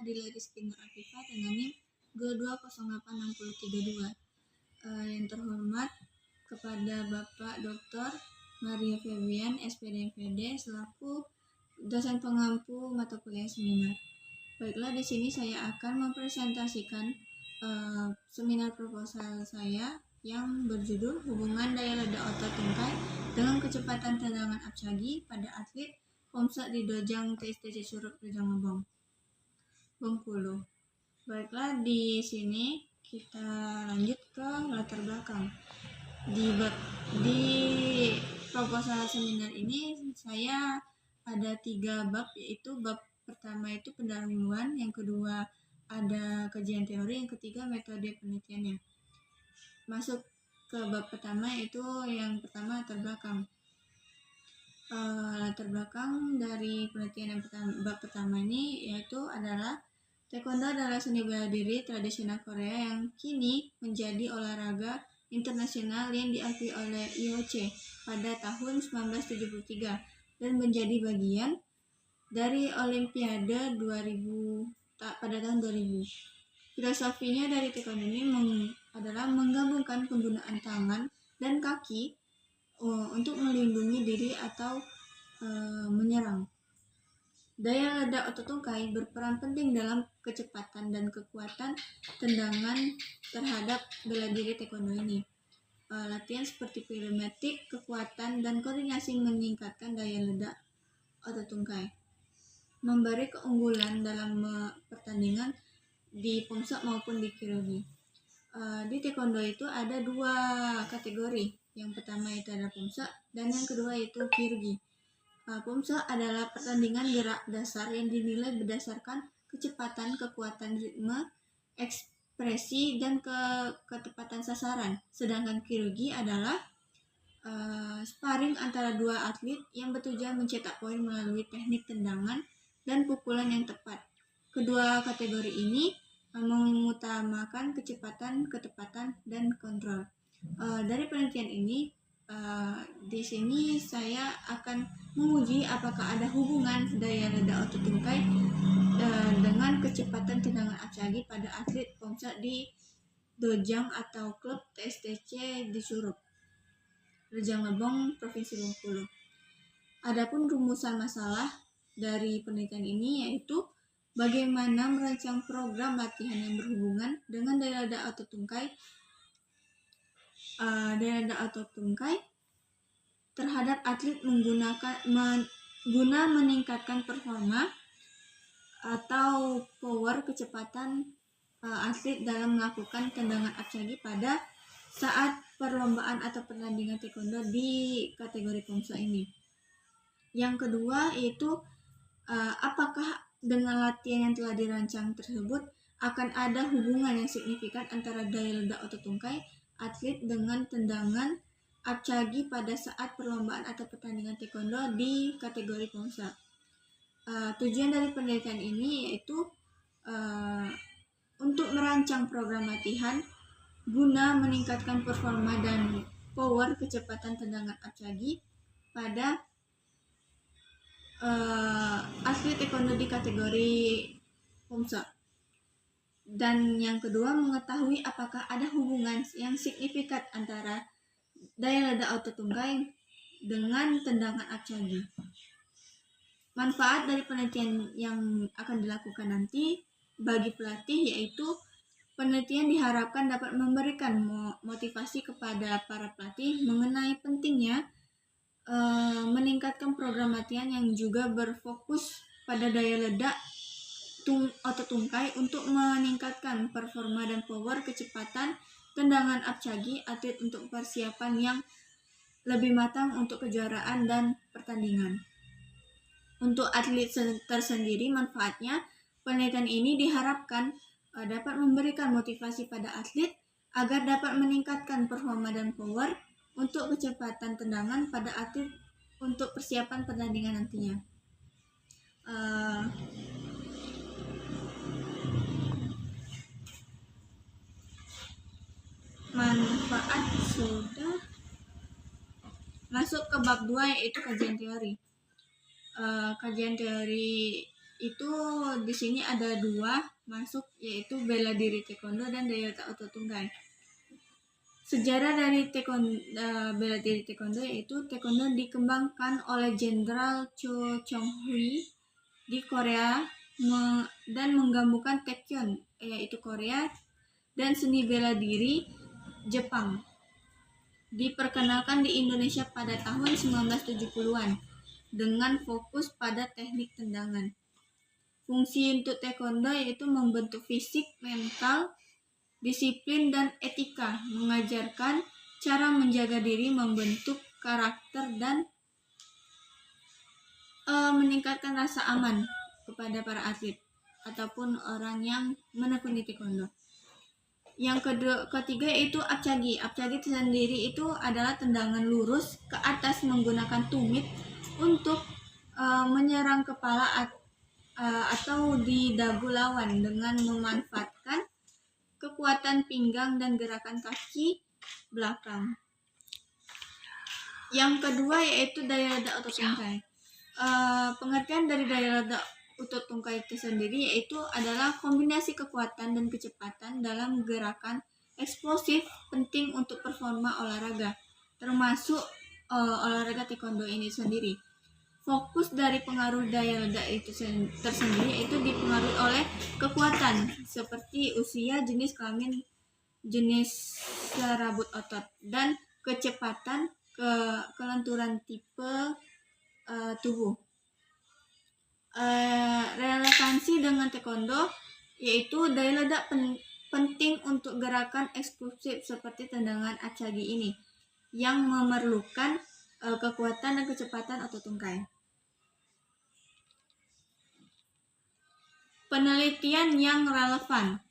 Adila Rizky Nur Afifah dengan NIM G2086032. Yang terhormat kepada Bapak Dr. Maria Febian, SPD MPD selaku dosen pengampu mata kuliah seminar. Baiklah, di sini saya akan mempresentasikan seminar proposal saya yang berjudul Hubungan Daya Ledak Otot Tungkai dengan Kecepatan Tendangan Apcagi pada Atlet Pomsa di Dojang TSTC Curug Rejang Lebong, Bengkulu. Baiklah, di sini kita lanjut ke latar belakang. Di proposal seminar ini saya ada 3 bab, yaitu bab pertama itu pendahuluan, yang kedua ada kajian teori, yang ketiga metode penelitiannya. Masuk ke bab pertama, yaitu yang pertama latar belakang. Latar belakang dari penelitian yang bab pertama ini yaitu adalah Taekwondo adalah seni bela diri tradisional Korea yang kini menjadi olahraga internasional yang diakui oleh IOC pada tahun 1973 dan menjadi bagian dari Olimpiade 2000 pada tahun 2000. Filosofinya dari Taekwondo ini adalah menggabungkan penggunaan tangan dan kaki untuk melindungi diri atau menyerang. Daya ledak otot tungkai berperan penting dalam kecepatan dan kekuatan tendangan terhadap bela diri Taekwondo ini. Latihan seperti pirometik, kekuatan, dan koordinasi meningkatkan daya ledak otot tungkai, memberi keunggulan dalam pertandingan di pomsa maupun di kirogi. Di Taekwondo itu ada 2 kategori. Yang pertama itu adalah pomsa dan yang kedua itu kirogi. Pomsa adalah pertandingan gerak dasar yang dinilai berdasarkan kecepatan, kekuatan ritme, ekspresi, dan ketepatan sasaran. Sedangkan kirogi adalah sparring antara 2 atlet yang bertujuan mencetak poin melalui teknik tendangan dan pukulan yang tepat. Kedua kategori ini mengutamakan kecepatan, ketepatan, dan kontrol. Dari penelitian ini, di sini saya akan menguji apakah ada hubungan daya ledak otot tungkai dengan kecepatan tendangan apcagi pada atlet pomsa di Dojang atau klub TSTC di Curug Rejang Lebong, Provinsi Bengkulu. Adapun rumusan masalah dari penelitian ini yaitu bagaimana merancang program latihan yang berhubungan dengan daya ledak otot tungkai terhadap atlet guna meningkatkan performa atau power kecepatan atlet dalam melakukan tendangan apcagi pada saat perlombaan atau pertandingan taekwondo di kategori pomsa ini. Yang kedua yaitu apakah dengan latihan yang telah dirancang tersebut akan ada hubungan yang signifikan antara daya ledak otot tungkai atlet dengan tendangan apcagi pada saat perlombaan atau pertandingan taekwondo di kategori pomsa. Tujuan dari penelitian ini yaitu untuk merancang program latihan guna meningkatkan performa dan power kecepatan tendangan apcagi pada atlet taekwondo di kategori pomsa. Dan yang kedua, mengetahui apakah ada hubungan yang signifikan antara daya ledak otot tungkai dengan tendangan apcagi. Manfaat dari penelitian yang akan dilakukan nanti bagi pelatih yaitu penelitian diharapkan dapat memberikan motivasi kepada para pelatih mengenai pentingnya meningkatkan program latihan yang juga berfokus pada daya ledak otot tungkai untuk meningkatkan performa dan power kecepatan tendangan apcagi atlet untuk persiapan yang lebih matang untuk kejuaraan dan pertandingan. Untuk atlet tersendiri, manfaatnya penelitian ini diharapkan dapat memberikan motivasi pada atlet agar dapat meningkatkan performa dan power untuk kecepatan tendangan pada atlet untuk persiapan pertandingan nantinya. Manfaat sudah. Masuk ke bab 2 yaitu kajian teori. Kajian teori itu di sini ada 2 masuk, yaitu bela diri taekwondo dan daya ledak otot tungkai. Sejarah dari bela diri taekwondo yaitu taekwondo dikembangkan oleh Jenderal Cho Chong Hui di Korea dan menggabungkan Taekyon yaitu Korea dan seni bela diri Jepang. Diperkenalkan di Indonesia pada tahun 1970-an dengan fokus pada teknik tendangan. Fungsi untuk taekwondo yaitu membentuk fisik, mental, disiplin, dan etika, mengajarkan cara menjaga diri, membentuk karakter, dan meningkatkan rasa aman kepada para atlet ataupun orang yang menekuni taekwondo. Yang ketiga yaitu apcagi. Apcagi sendiri itu adalah tendangan lurus ke atas menggunakan tumit untuk menyerang kepala atau di dagu lawan dengan memanfaatkan kekuatan pinggang dan gerakan kaki belakang. Yang kedua yaitu daya ledak otot tungkai. Pengertian dari daya ledak otot tungkai itu sendiri yaitu adalah kombinasi kekuatan dan kecepatan dalam gerakan eksplosif penting untuk performa olahraga, termasuk olahraga taekwondo ini sendiri. Fokus dari pengaruh daya ledak itu tersendiri yaitu dipengaruhi oleh kekuatan seperti usia, jenis kelamin, jenis serabut otot, dan kecepatan, kelenturan tipe tubuh. Relevansi dengan taekwondo yaitu daya ledak penting untuk gerakan eksplosif seperti tendangan apcagi ini yang memerlukan kekuatan dan kecepatan otot tungkai. Penelitian yang relevan.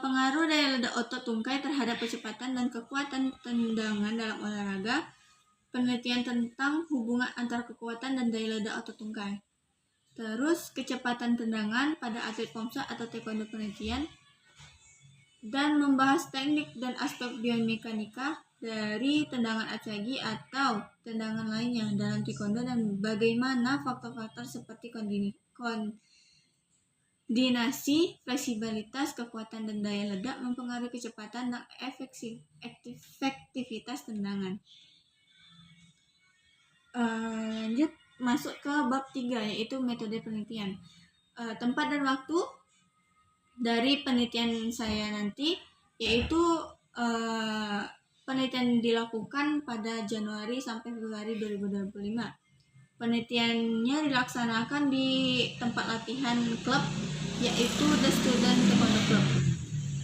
Pengaruh daya ledak otot tungkai terhadap kecepatan dan kekuatan tendangan dalam olahraga. Penelitian tentang hubungan antara kekuatan dan daya ledak otot tungkai. Terus kecepatan tendangan pada atlet pomsa atau taekwondo penelitian. Dan membahas teknik dan aspek biomekanika dari tendangan apcagi atau tendangan lainnya dalam taekwondo dan bagaimana faktor-faktor seperti koordinasi, fleksibilitas, kekuatan, dan daya ledak mempengaruhi kecepatan dan efektivitas tendangan. Lanjut masuk ke bab 3 yaitu metode penelitian. Tempat dan waktu dari penelitian saya nanti yaitu penelitian dilakukan pada Januari sampai Februari 2025. Penelitiannya dilaksanakan di tempat latihan klub yaitu The Student Taekwondo Club.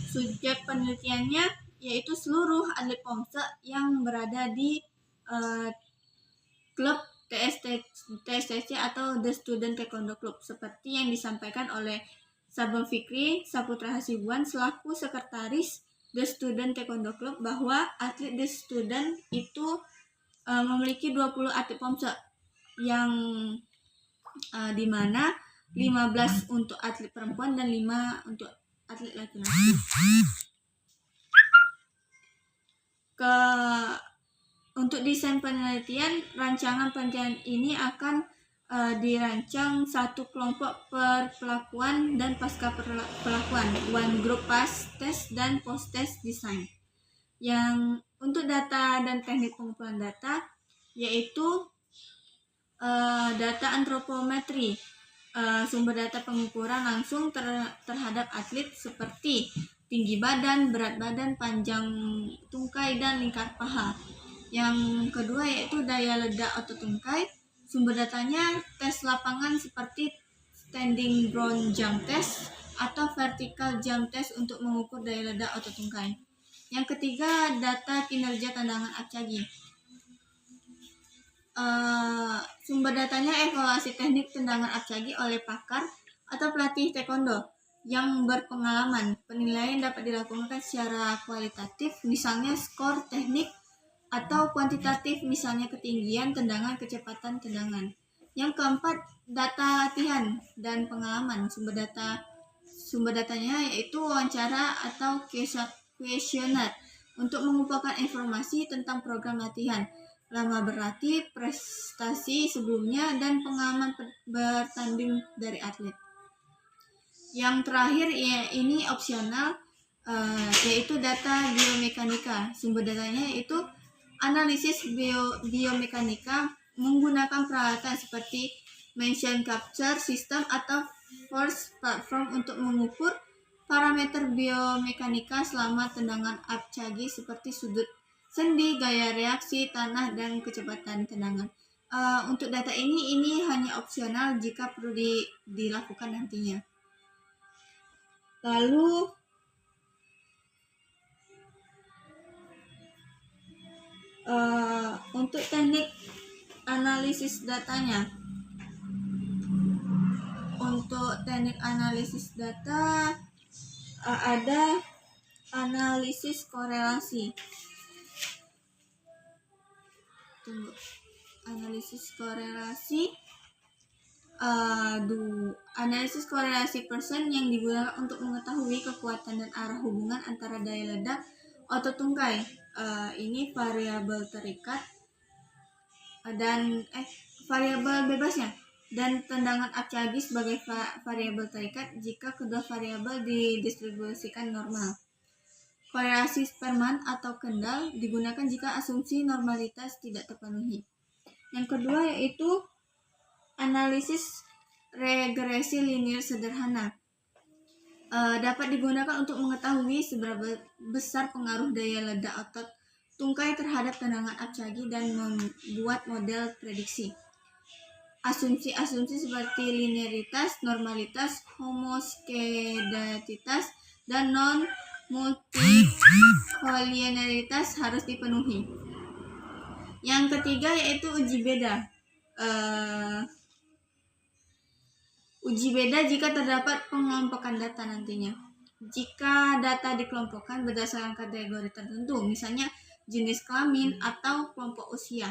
Subjek penelitiannya yaitu seluruh atlet pomsa yang berada di klub TSTC atau The Student Taekwondo Club seperti yang disampaikan oleh Sabang Fikri Saputra Hasibuan selaku sekretaris The Student Taekwondo Club bahwa atlet The Student itu memiliki 20 atlet pomsa yang dimana 15 untuk atlet perempuan dan 5 untuk atlet laki-laki. Untuk desain penelitian, rancangan penelitian ini akan dirancang satu kelompok perpelakuan dan pasca perlakuan, one group pass test dan post test design. Yang untuk data dan teknik pengumpulan data yaitu data antropometri, sumber data pengukuran langsung terhadap atlet seperti tinggi badan, berat badan, panjang tungkai, dan lingkar paha. Yang kedua yaitu daya ledak otot tungkai, sumber datanya tes lapangan seperti standing ground jump test atau vertical jump test untuk mengukur daya ledak otot tungkai. Yang ketiga data kinerja tendangan apcagi. Sumber datanya evaluasi teknik tendangan apcagi oleh pakar atau pelatih taekwondo yang berpengalaman. Penilaian dapat dilakukan secara kualitatif, misalnya skor teknik, atau kuantitatif, misalnya ketinggian tendangan, kecepatan tendangan. Yang keempat, data latihan dan pengalaman. Sumber datanya yaitu wawancara atau kuesioner untuk mengumpulkan informasi tentang program latihan. lama berlatih, prestasi sebelumnya, dan pengalaman bertanding dari atlet. Yang terakhir ya, ini opsional, yaitu data biomekanika. Sumber datanya yaitu analisis biomekanika menggunakan peralatan seperti motion capture system atau force platform untuk mengukur parameter biomekanika selama tendangan apcagi seperti sudut sendi, gaya reaksi tanah, dan kecepatan tendangan. Untuk data ini hanya opsional jika perlu dilakukan nantinya. Lalu untuk teknik analisis datanya. Untuk teknik analisis data ada analisis korelasi. Analisis korelasi analisis korelasi persen yang digunakan untuk mengetahui kekuatan dan arah hubungan antara daya ledak otot tungkai. Ini variabel terikat dan variabel bebasnya, dan tendangan apcagi sebagai variabel terikat jika kedua variabel didistribusikan normal. Korelasi Spearman atau kendal digunakan jika asumsi normalitas tidak terpenuhi. Yang kedua yaitu analisis regresi linear sederhana. Dapat digunakan untuk mengetahui seberapa besar pengaruh daya ledak otot tungkai terhadap tendangan apcagi dan membuat model prediksi. Asumsi-asumsi seperti linearitas, normalitas, homoskedatitas, dan non-multikolinearitas harus dipenuhi. Yang ketiga yaitu uji beda. Uji beda jika terdapat pengelompokan data nantinya. Jika data dikelompokkan berdasarkan kategori tertentu, misalnya jenis kelamin atau kelompok usia,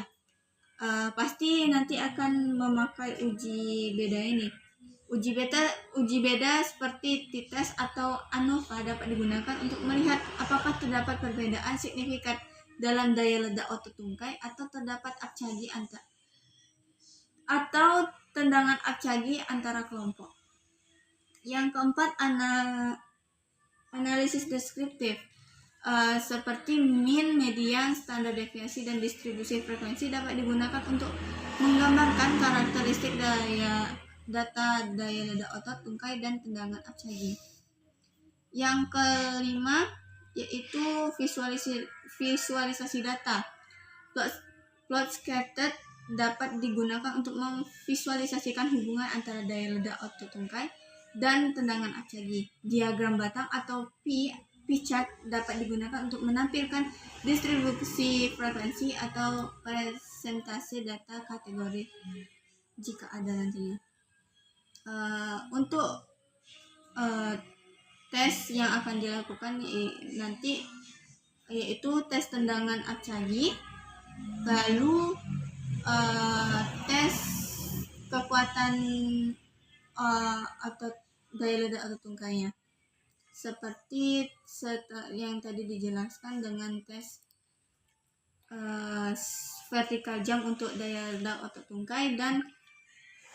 pasti nanti akan memakai uji beda ini. Uji beda seperti t-test atau ANOVA dapat digunakan untuk melihat apakah terdapat perbedaan signifikan dalam daya ledak otot tungkai atau terdapat apcagi atau tendangan apcagi antara kelompok. Yang keempat, analisis deskriptif. Seperti mean, median, standar deviasi, dan distribusi frekuensi dapat digunakan untuk menggambarkan karakteristik data daya ledak otot tungkai dan tendangan apcagi. Yang kelima yaitu visualisasi data. Plot scatter dapat digunakan untuk memvisualisasikan hubungan antara daya ledak otot tungkai dan tendangan apcagi. Diagram batang atau P chart dapat digunakan untuk menampilkan distribusi frekuensi atau presentasi data kategori jika ada nantinya. Untuk tes yang akan dilakukan nanti yaitu tes tendangan apcagi, lalu tes kekuatan atau daya ledak otot tungkainya, seperti yang tadi dijelaskan dengan tes vertical jump untuk daya ledak otot tungkai dan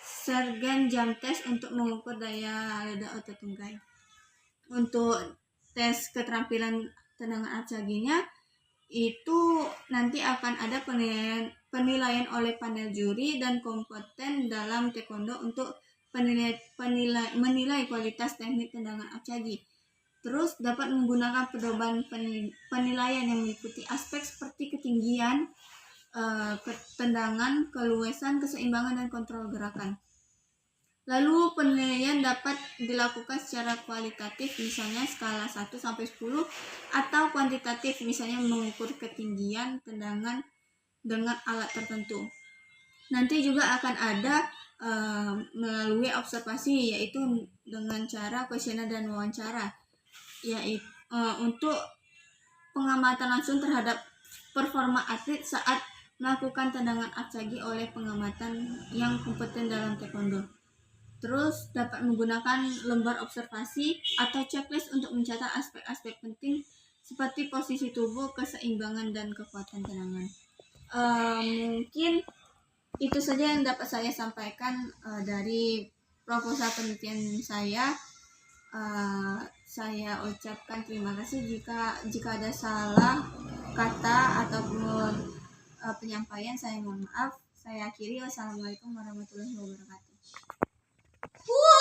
Sergeant jump test untuk mengukur daya ledak otot tungkai. Untuk tes keterampilan tendangan apcaginya itu nanti akan ada penilaian oleh panel juri dan kompeten dalam taekwondo untuk menilai kualitas teknik tendangan apcagi. Terus dapat menggunakan pedoman penilaian yang meliputi aspek seperti ketinggian, tendangan, keluasan, keseimbangan, dan kontrol gerakan. Lalu penilaian dapat dilakukan secara kualitatif, misalnya skala 1 sampai 10, atau kuantitatif, misalnya mengukur ketinggian tendangan dengan alat tertentu. Nanti juga akan ada melalui observasi, yaitu dengan cara kuesioner dan wawancara, yaitu untuk pengamatan langsung terhadap performa atlet saat melakukan tendangan apcagi oleh pengamatan yang kompeten dalam taekwondo. Terus dapat menggunakan lembar observasi atau checklist untuk mencatat aspek-aspek penting seperti posisi tubuh, keseimbangan, dan kekuatan tendangan. Mungkin itu saja yang dapat saya sampaikan dari proposal penelitian saya. Saya ucapkan terima kasih jika ada salah kata ataupun penyampaian, saya mohon maaf. Saya akhiri. Wassalamualaikum warahmatullahi wabarakatuh.